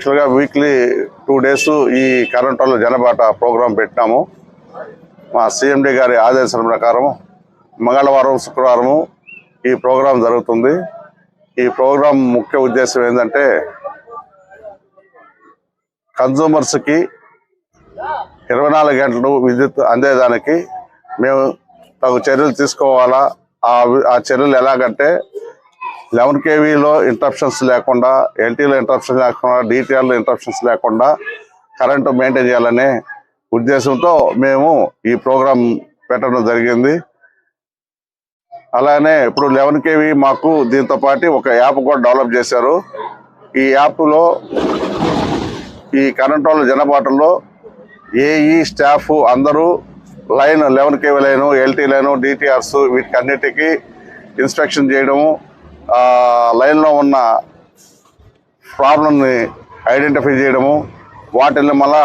యాక్చువల్గా weekly 2 days ఈ current వాళ్ళ జనబాట ప్రోగ్రాం పెట్టినాము. మా సిఎండి గారి ఆదేశాల ప్రకారం మంగళవారం శుక్రవారము ఈ ప్రోగ్రాం జరుగుతుంది. ఈ ప్రోగ్రాం ముఖ్య ఉద్దేశం ఏంటంటే కన్జ్యూమర్స్కి 24 గంటలు విద్యుత్ అందేదానికి మేము తగు చర్యలు తీసుకోవాలా. ఆ చర్యలు ఎలాగంటే 11 kVలో ఇంటరప్షన్స్ లేకుండా, ఎల్టీలో ఇంటరప్షన్స్ లేకుండా, డిటిఆర్లో ఇంటరప్షన్స్ లేకుండా కరెంటు మెయింటైన్ చేయాలనే ఉద్దేశంతో మేము ఈ ప్రోగ్రాం పెట్టడం జరిగింది. అలానే ఇప్పుడు 11 kV మాకు దీంతో పాటు ఒక యాప్ కూడా డెవలప్ చేశారు. ఈ యాప్లో ఈ కరెంట్ వాళ్ళ జనబాటల్లో ఏఈ స్టాఫ్ అందరూ line 11 kV line, LT line, DTRs వీటికి అన్నిటికీ ఇన్స్పెక్షన్ చేయడము, లైన్లో ఉన్న ప్రాబ్లమ్ని ఐడెంటిఫై చేయడము, వాటిని మళ్ళా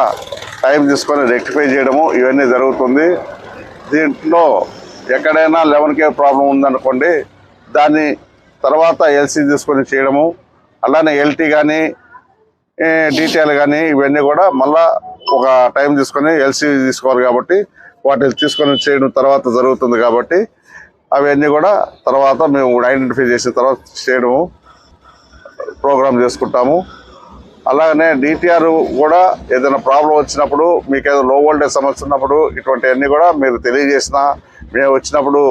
టైం తీసుకొని రెక్టిఫై చేయడము ఇవన్నీ జరుగుతుంది. దీంట్లో ఎక్కడైనా 11 kV ప్రాబ్లం ఉందనుకోండి, దాన్ని తర్వాత ఎల్సీ తీసుకొని చేయడము, అలానే ఎల్టీ కానీ డీటెయిల్ కానీ ఇవన్నీ కూడా మళ్ళా ఒక టైం తీసుకొని ఎల్సీ తీసుకోవాలి కాబట్టి వాటిని తీసుకొని చేయడం తర్వాత జరుగుతుంది. కాబట్టి అవన్నీ కూడా తర్వాత మేము ఐడెంటిఫై చేసిన తర్వాత చేయడము ప్రోగ్రామ్ చేసుకుంటాము. అలాగనే డిటిఆర్ కూడా ఏదైనా ప్రాబ్లం వచ్చినప్పుడు, మీకు ఏదో లో వోల్టేజ్ సమస్య ఉన్నప్పుడు ఇటువంటివన్నీ కూడా మీరు తెలియజేసినా, మేము వచ్చినప్పుడు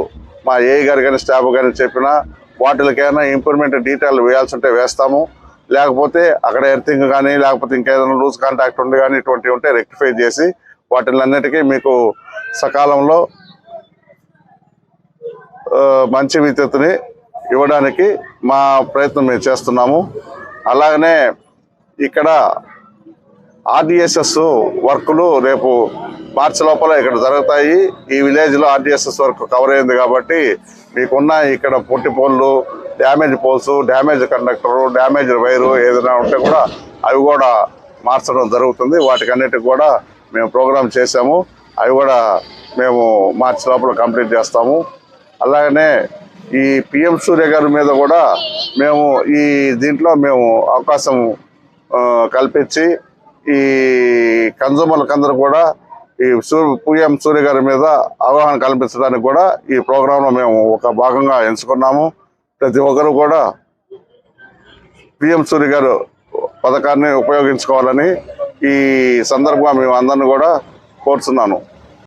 మా ఏఈ గారు కానీ స్టాఫ్ కానీ చెప్పినా వాటికైనా ఇంప్రూవ్మెంట్ డీటెయిల్ వేయాల్సి ఉంటే వేస్తాము. లేకపోతే అక్కడ ఎర్తింగ్ కానీ లేకపోతే ఇంకేదైనా లూజ్ కాంటాక్ట్ ఉండి కానీ ఇటువంటివి ఉంటే రెక్టిఫై చేసి వాటిలన్నిటికీ మీకు సకాలంలో మంచి విద్యుత్తుని ఇవ్వడానికి మా ప్రయత్నం మేము చేస్తున్నాము. అలాగనే ఇక్కడ ఆర్డిఎస్ఎస్ వర్కులు రేపు మార్చి లోపల ఇక్కడ జరుగుతాయి. ఈ విలేజ్లో ఆర్డిఎస్ఎస్ వర్క్ కవర్ అయింది కాబట్టి మీకున్న ఇక్కడ పొట్టి పోల్లు, damage poles, damage conductor, damage wire ఏదైనా ఉంటే కూడా అవి కూడా మార్చడం జరుగుతుంది. వాటికన్నిటికి కూడా మేము ప్రోగ్రామ్ చేసాము. అవి కూడా మేము మార్చి లోపల కంప్లీట్ చేస్తాము. అలాగనే ఈ పిఎం సూర్య గారి మీద కూడా మేము ఈ దీంట్లో మేము అవకాశం కల్పించి ఈ కన్జ్యూమర్లకు అందరూ కూడా ఈ పిఎం సూర్య గారి మీద అవగాహన కల్పించడానికి కూడా ఈ ప్రోగ్రాంలో మేము ఒక భాగంగా ఎంచుకున్నాము. ప్రతి ఒక్కరు కూడా పిఎం సూర్య గారు పథకాన్ని ఉపయోగించుకోవాలని ఈ సందర్భంగా మేము అందరిని కూడా కోరుతున్నాను.